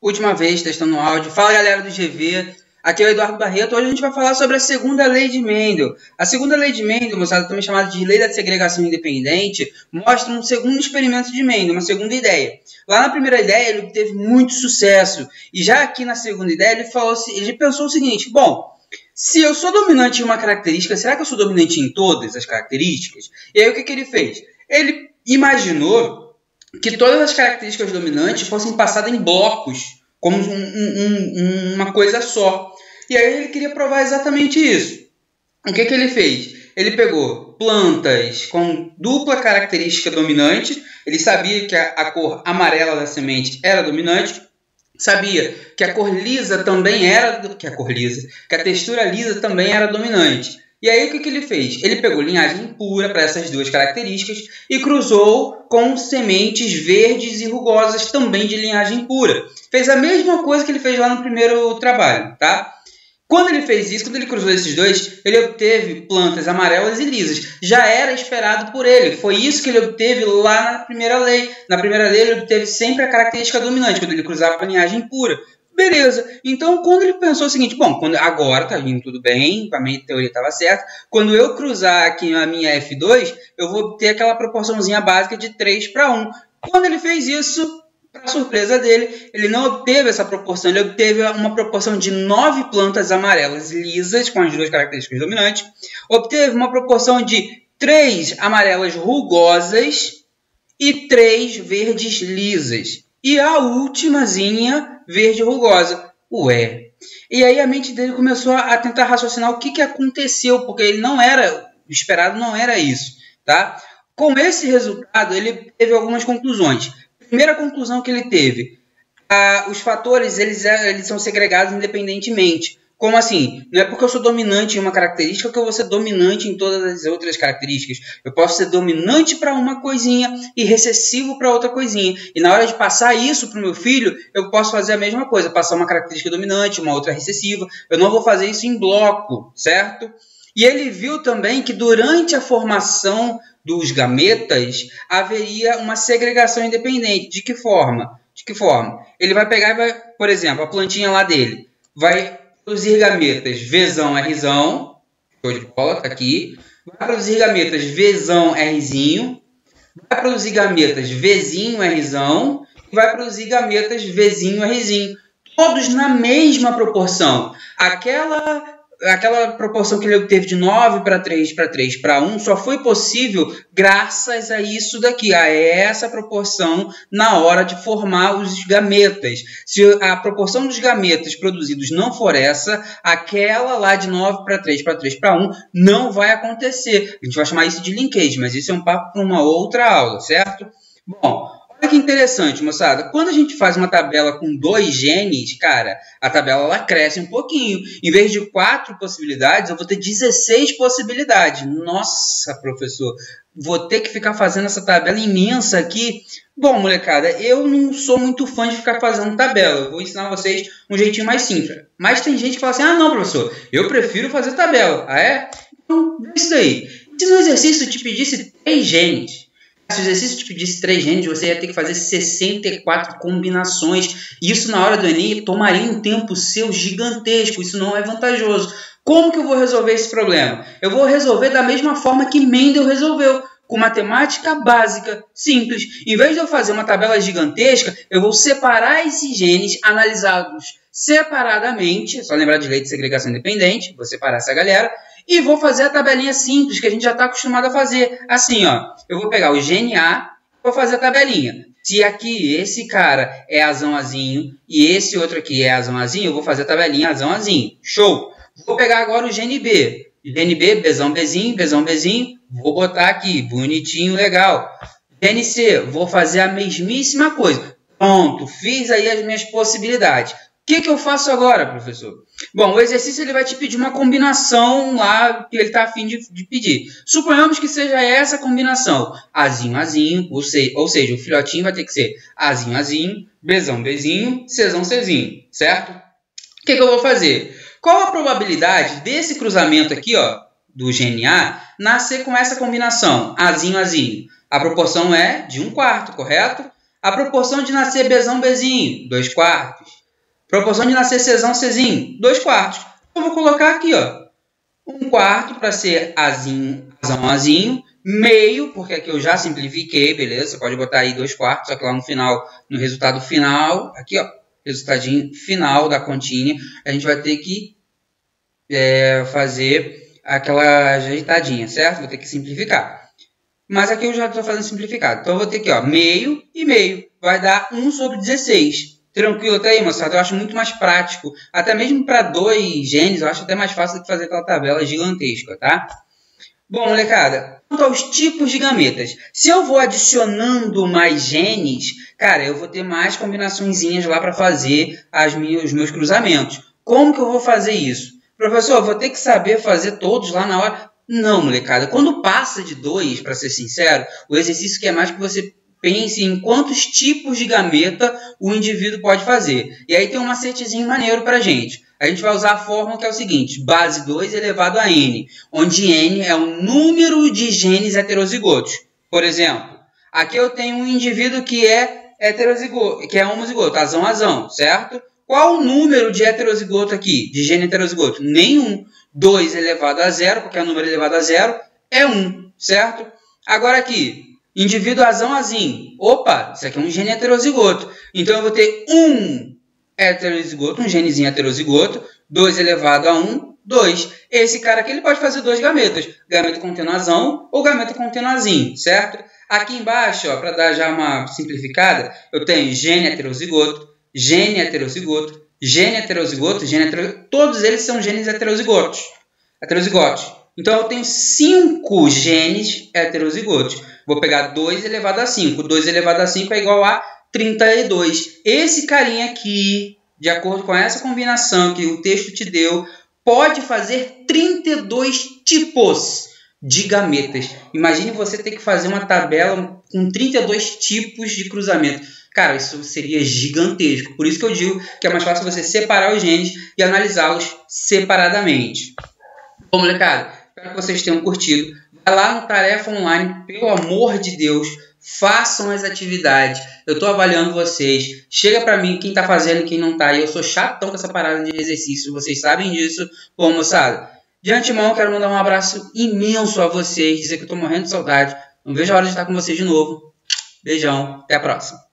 Última vez testando o áudio. Fala, galera do GV, aqui é o Eduardo Barreto. Hoje a gente vai falar sobre a segunda lei de Mendel. A segunda lei de Mendel, moçada, também chamada de lei da segregação independente, mostra um segundo experimento de Mendel, uma segunda ideia. Lá na primeira ideia ele teve muito sucesso, e já aqui na segunda ideia ele pensou o seguinte: bom, se eu sou dominante em uma característica, será que eu sou dominante em todas as características? E aí o que ele fez? Ele imaginou que todas as características dominantes fossem passadas em blocos, como uma coisa só. E aí ele queria provar exatamente isso. O que ele fez? Ele pegou plantas com dupla característica dominante. Ele sabia que a cor amarela da semente era dominante. Sabia que a cor lisa também era... que a textura lisa também era dominante. E aí o que ele fez? Ele pegou linhagem pura para essas duas características e cruzou com sementes verdes e rugosas também de linhagem pura. Fez a mesma coisa que ele fez lá no primeiro trabalho, tá? Quando ele fez isso, quando ele cruzou esses dois, ele obteve plantas amarelas e lisas. Já era esperado por ele. Foi isso que ele obteve lá na primeira lei. Na primeira lei ele obteve sempre a característica dominante, quando ele cruzava com a linhagem pura. Beleza, então quando ele pensou o seguinte: bom, agora tá vindo tudo bem, a minha teoria estava certa, quando eu cruzar aqui a minha F2, eu vou ter aquela proporçãozinha básica de 3:1. Quando ele fez isso, para surpresa dele, ele não obteve essa proporção, ele obteve uma proporção de 9 plantas amarelas lisas, com as duas características dominantes, obteve uma proporção de 3 amarelas rugosas e 3 verdes lisas. E a ultimazinha verde rugosa. Ué. E aí a mente dele começou a tentar raciocinar o que aconteceu, porque ele não era... o esperado não era isso, tá? Com esse resultado, ele teve algumas conclusões. Primeira conclusão que ele teve: os fatores eles são segregados independentemente. Como assim? Não é porque eu sou dominante em uma característica que eu vou ser dominante em todas as outras características. Eu posso ser dominante para uma coisinha e recessivo para outra coisinha. E na hora de passar isso para o meu filho, eu posso fazer a mesma coisa. Passar uma característica dominante, uma outra recessiva. Eu não vou fazer isso em bloco, certo? E ele viu também que durante a formação dos gametas haveria uma segregação independente. De que forma? Ele vai pegar e vai, por exemplo, a plantinha lá dele vai produzir gametas Vzão, Rzão, show de bola, tá aqui. Vai produzir gametas Vzão, Rzinho. Vai produzir gametas Vzinho, Rzão. E vai produzir gametas Vzinho, Rzinho. Todos na mesma proporção. Aquela proporção que ele obteve de 9:3:3:1 só foi possível graças a isso daqui, a essa proporção na hora de formar os gametas. Se a proporção dos gametas produzidos não for essa, aquela lá de 9:3:3:1 não vai acontecer. A gente vai chamar isso de linkage, mas isso é um papo para uma outra aula, certo? Bom, olha que interessante, moçada. Quando a gente faz uma tabela com 2 genes, cara, a tabela ela cresce um pouquinho. Em vez de 4 possibilidades, eu vou ter 16 possibilidades. Nossa, professor, vou ter que ficar fazendo essa tabela imensa aqui. Bom, molecada, eu não sou muito fã de ficar fazendo tabela. Eu vou ensinar vocês um jeitinho mais simples. Mas tem gente que fala assim: ah, não, professor, eu prefiro fazer tabela. Ah, é? Então, é isso aí. Se no exercício te pedisse 3 genes... se o exercício te pedisse 3 genes, você ia ter que fazer 64 combinações. Isso na hora do Enem tomaria um tempo seu gigantesco. Isso não é vantajoso. Como que eu vou resolver esse problema? Eu vou resolver da mesma forma que Mendel resolveu, com matemática básica, simples. Em vez de eu fazer uma tabela gigantesca, eu vou separar esses genes, analisá-los separadamente. É só lembrar de lei de segregação independente. Vou separar essa galera. E vou fazer a tabelinha simples, que a gente já está acostumado a fazer. Assim, ó, eu vou pegar o gene A e vou fazer a tabelinha. Se aqui esse cara é Azão Azinho e esse outro aqui é Azão Azinho, eu vou fazer a tabelinha Azão Azinho. Show! Vou pegar agora o gene B. Gene B, Bzão Bzinho, Bzão Bzinho. Vou botar aqui, bonitinho, legal. Gene C, vou fazer a mesmíssima coisa. Pronto, fiz aí as minhas possibilidades. O que eu faço agora, professor? Bom, o exercício ele vai te pedir uma combinação lá que ele está a fim de pedir. Suponhamos que seja essa combinação. Azinho, Azinho, ou seja, o filhotinho vai ter que ser Azinho, Azinho, Bzão, Bzinho, Czão, Czinho, certo? O que eu vou fazer? Qual a probabilidade desse cruzamento aqui, ó, do gene A, nascer com essa combinação? Azinho, Azinho. A proporção é de 1/4, correto? A proporção de nascer Bzão, Bzinho, 2/4. Proporção de nascer Czão, Czinho, 2/4. Eu vou colocar aqui, ó, 1/4 para ser Azinho, Azão, Azinho. Meio, porque aqui eu já simplifiquei, beleza? Você pode botar aí 2/4, só que lá no final, no resultado final, aqui, ó, resultadinho final da continha, a gente vai ter que fazer aquela ajeitadinha, certo? Vou ter que simplificar. Mas aqui eu já estou fazendo simplificado. Então eu vou ter aqui, ó, meio e meio. Vai dar 1/16. Tranquilo até aí, moçada? Eu acho muito mais prático. Até mesmo para 2 genes, eu acho até mais fácil do que fazer aquela tabela gigantesca, tá? Bom, molecada, quanto aos tipos de gametas, se eu vou adicionando mais genes, cara, eu vou ter mais combinaçõezinhas lá para fazer os meus cruzamentos. Como que eu vou fazer isso? Professor, eu vou ter que saber fazer todos lá na hora? Não, molecada. Quando passa de 2, para ser sincero, o exercício quer mais que você pense em quantos tipos de gameta o indivíduo pode fazer. E aí tem um macetezinho maneiro para a gente. A gente vai usar a fórmula que é o seguinte, base 2 elevado a n, onde n é o número de genes heterozigotos. Por exemplo, aqui eu tenho um indivíduo que é heterozigoto, que é homozigoto, azão, azão, certo? Qual o número de heterozigoto aqui, de gene heterozigoto? Nenhum. 2 elevado a 0, qualquer número elevado a 0, é 1, certo? Agora aqui, indivíduo azão, azinho. Opa, isso aqui é um gene heterozigoto. Então eu vou ter um heterozigoto, um genezinho heterozigoto, 2 elevado a 1, 2. Esse cara aqui ele pode fazer 2 gametas, gameta contendo azão ou gameta contendo azinho, certo? Aqui embaixo, para dar já uma simplificada, eu tenho gene heterozigoto, gene heterozigoto, gene heterozigoto, gene heterozigoto, todos eles são genes heterozigotos. Então eu tenho 5 genes heterozigotos. Vou pegar 2 elevado a 5. 2 elevado a 5 é igual a 32. Esse carinha aqui, de acordo com essa combinação que o texto te deu, pode fazer 32 tipos de gametas. Imagine você ter que fazer uma tabela com 32 tipos de cruzamento. Cara, isso seria gigantesco. Por isso que eu digo que é mais fácil você separar os genes e analisá-los separadamente. Bom, molecada, espero que vocês tenham curtido. Vai lá no Tarefa Online, pelo amor de Deus, façam as atividades. Eu estou avaliando vocês. Chega para mim quem está fazendo e quem não está. E eu sou chatão com essa parada de exercício. Vocês sabem disso. Bom, moçada, de antemão, quero mandar um abraço imenso a vocês. Dizer que eu estou morrendo de saudade. Não vejo a hora de estar com vocês de novo. Beijão. Até a próxima.